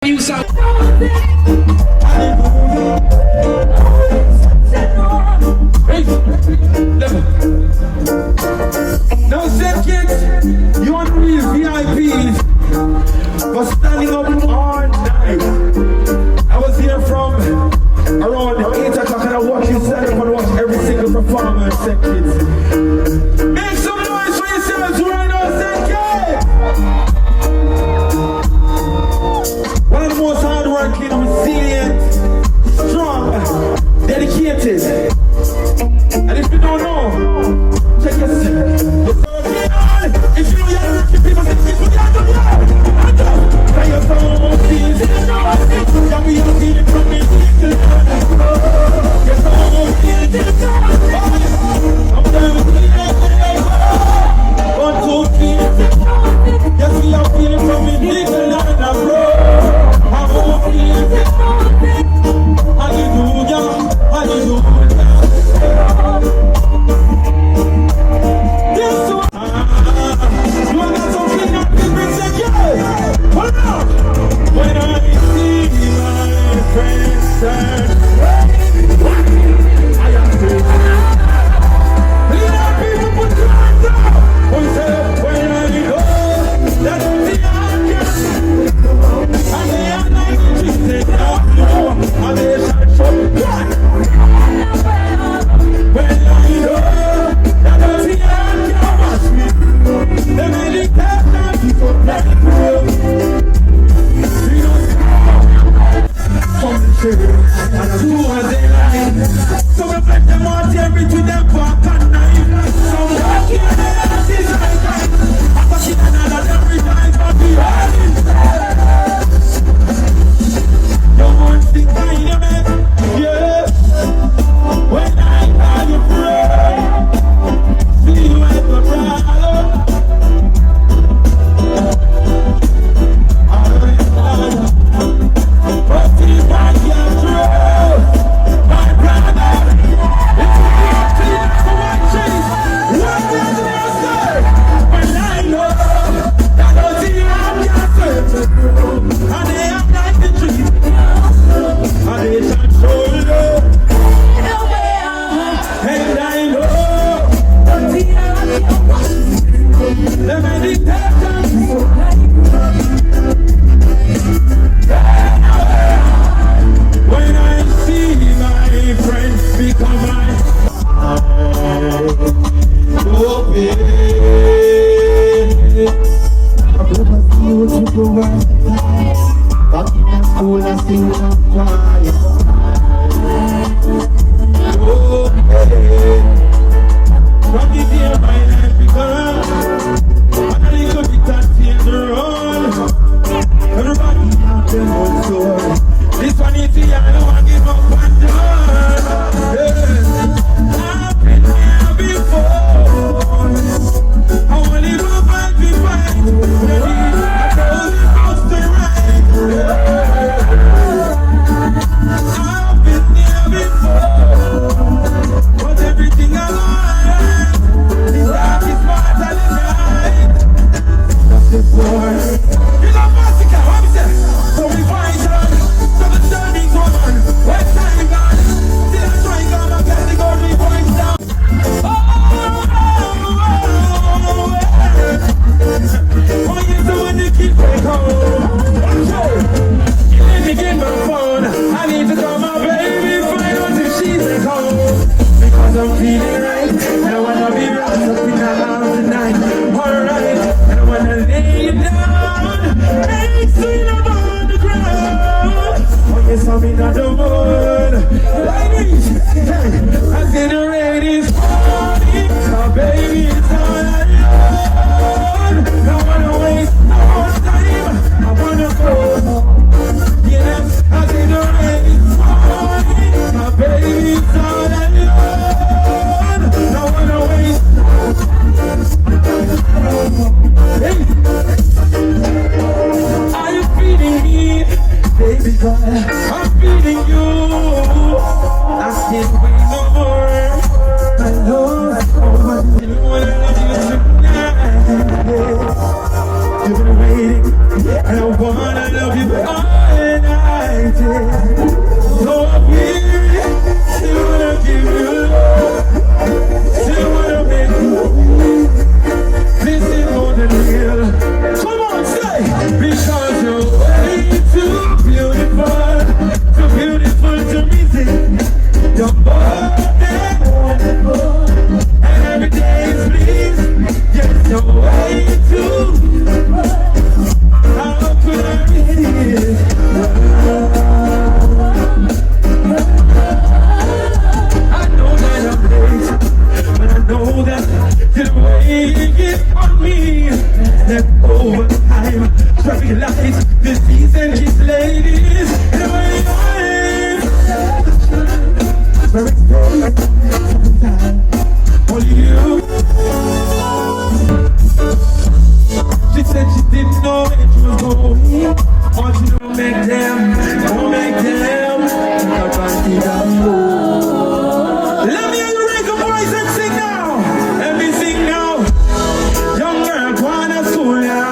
You sound. Now said kids, you want to be VIPs for standing up all night. I was here from around 8 o'clock and I watched you stand up and watch every single performance, said kids. Make some noise for yourselves right now, said kids. One of the most hardworking, resilient, strong, dedicated. And if you don't know, check yourself. If you know you're working, people say, people can't do that. And up, your phone feels it. Yeah, we are feeling from me. Your phone feels it. I'm done with it. 1, 2, 3. Yes, we are feeling from me. Little and a bro. I won't feel it. Hallelujah, hallelujah. When I see my friends turn, I am free. People put their hands up. When I know that the answer, and they are like Jesus, and they shall show what. When I know that the answer must be, the meditation is so plentiful. And I do as they like. Some of them want everything them walk and knife. Some walk in the asses like that. I'm watching another every night but behind. You want to find your man, yeah. When I call you pray, see you at the brother. But if I get through, my brother, it's up to you for my cheese. What does it say? When I know that those here are cancer, and they are like the trees, and they shall shoulder. And I know that the meditation. When I see my friends become my open, I never see you to go right. Back in the school I sing and quiet. From the day my life began, and a little bit of change the road. Everybody have their own story. This one is the I don't want to give up and done. I've been here before. I want to go back to fight. I told you house to right. I've been here before. But everything I like, the dark is part of the night. That's the boy. You know Massacre, what we say? So we fight on. Turning woman, when time gone, still I try to come again, they go to point down. Oh, yes, the one they keep break home. Watch out, you let me get my phone. I need to call my baby, find out if she's at home. Because I'm feeling right, and I wanna be wrapped up in the house tonight. Alright, and I wanna lay you down, ain't seen about the ground. Yes, I'm in the mood. Ladies, I see the rain is falling. My baby is all alone. I wanna waste no more time. I wanna go. Yes, I see the rain is falling. My baby is all alone. I wanna waste. Hey. Are you feeling me, baby girl? I'm feeling you. I can't wait no more. I know I wanna love you tonight. You've been waiting, and I wanna love you all. waiting. So I'm weary, still wanna give you love, still wanna make you. This is more than real. Come on, say, because you're way too beautiful to resist. You're more than wonderful, and every day is pleased. Yes, you're way too beautiful. How could I resist? I know that I'm late, but I know that the way it on me. Left over time, traffic lights, disease and these ladies. And I'm very time, only you. She said she didn't know it was going. Want you to make them, don't make them. Let me hear you raise your voice and sing now. Let me sing now. Young girl, wanna soul ya.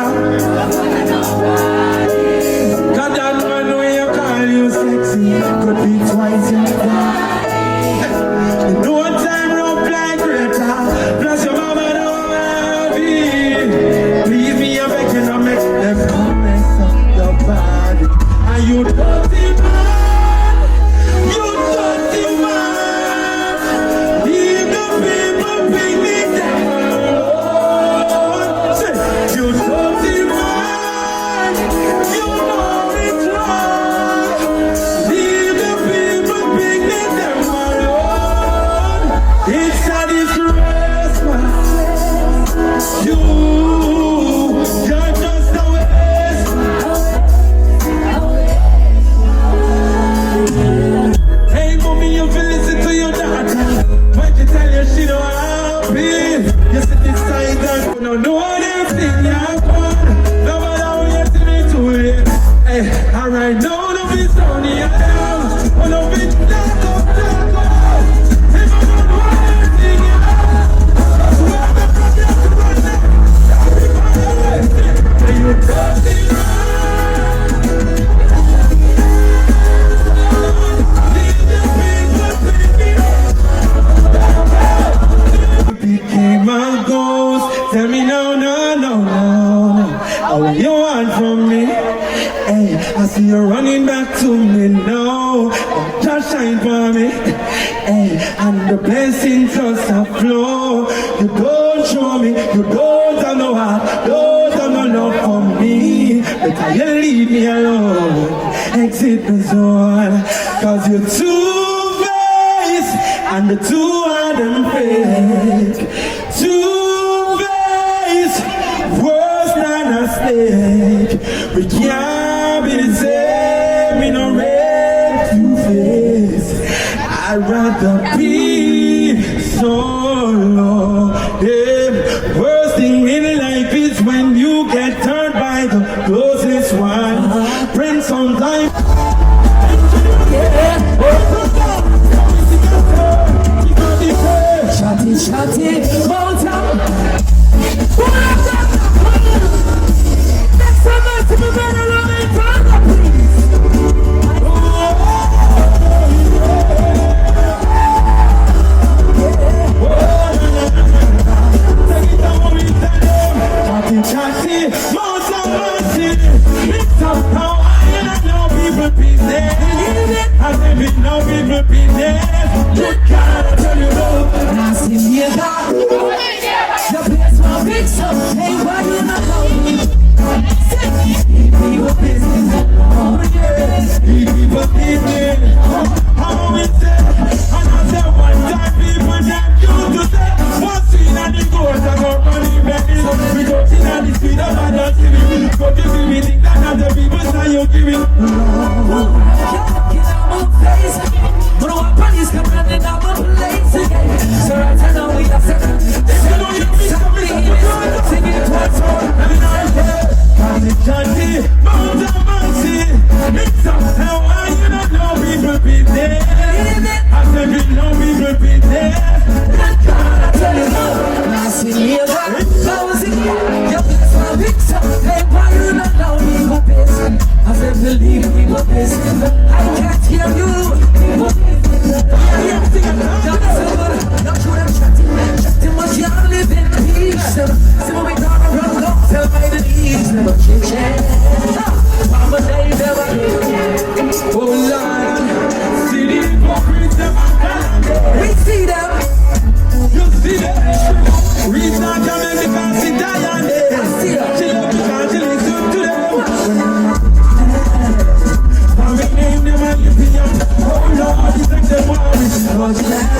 God, that man when you call you sexy could be twice in the body. No time rough like Greta. Plus your mama don't have it. Please me, I beg you not make them come mess up your body. And you dirty man, you dirty man. Leave the people beneath them alone. Say, you dirty man, you know it's wrong. Leave the people beneath them alone. It's a disgrace, man. You're just a waste. Hey, mommy, you feel listen to your daughter. When you tell her she don't happy, you sit inside and you don't know everything you've done. Nobody will see me too late. Hey, alright, now no be sunny I am. Oh, no be dark up. If I don't know everything you have, where the problem to run now? Say you dirty man. Leave the people became my ghost. Tell me no. Oh, what you want from me? Hey, I see you running back to me now. Just shine for me. Hey, and the blessings just a flow. You don't show me, you don't have no heart, don't have no love for me. But you leave me alone. Exit the zone. Cause you're two-faced and the two of them fake. Two-faced, worse than a snake. We can't be the same in a red two-face. I'd rather be solo. Yeah. Worst thing in life is when you get turned by the closest one. Friends sometimes. Shotty, more time. Next time I see me better Romain Virgo, please. Chatty, more time, it's up how I know people be there. I never know people be there. You gotta tell you no. And I see me a dog. The place my big son. Hey, why you not know? People business. Oh yeah. People business. How we say? And I said one time people that you to say. What's in and the goes and go running back. We don't see that the speed of my dance. But you see me think that other people say you give it. But I want police come much now.